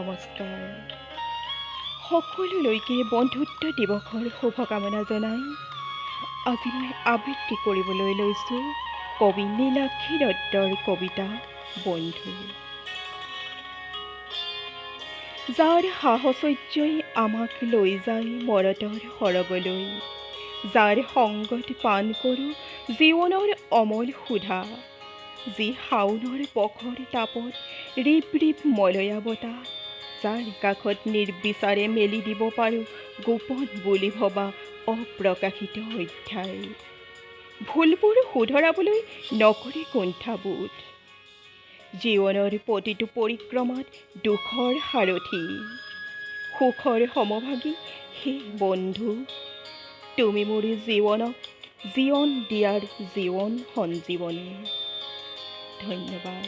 নমস্কাৰ। সকলোলৈকে বন্ধুত্ব দিৱসৰ শুভকামনা জনাই আজি মই আবৃত্তি কৰিবলৈ লৈছোঁ কবি নীলাক্ষী দত্তৰ কবিতা বন্ধু। যাৰ সাহচৰ্যই আমাক লৈ যায় মৰতৰ সৰগলৈ, যাৰ সংগত পান কৰোঁ জীৱনৰ অমল সুধা, যি শাওনৰ পখৰ তাপত ৰিপ ৰিপ মলয়া বতাহ, যাৰ কাষত নিৰ্বিচাৰে মেলি দিব পাৰোঁ গোপন বুলি ভবা অপ্ৰকাশিত অধ্যায়, ভুলবোৰ শুধৰাবলৈ নকৰে কুণ্ঠাবোধ, জীৱনৰ প্ৰতিটো পৰিক্ৰমাত দুখৰ সাৰথি, সুখৰ সমভাগী হে বন্ধু, তুমি মোৰ জীৱনক জীৱন দিয়াৰ জীৱন সঞ্জীৱনী। ধন্যবাদ।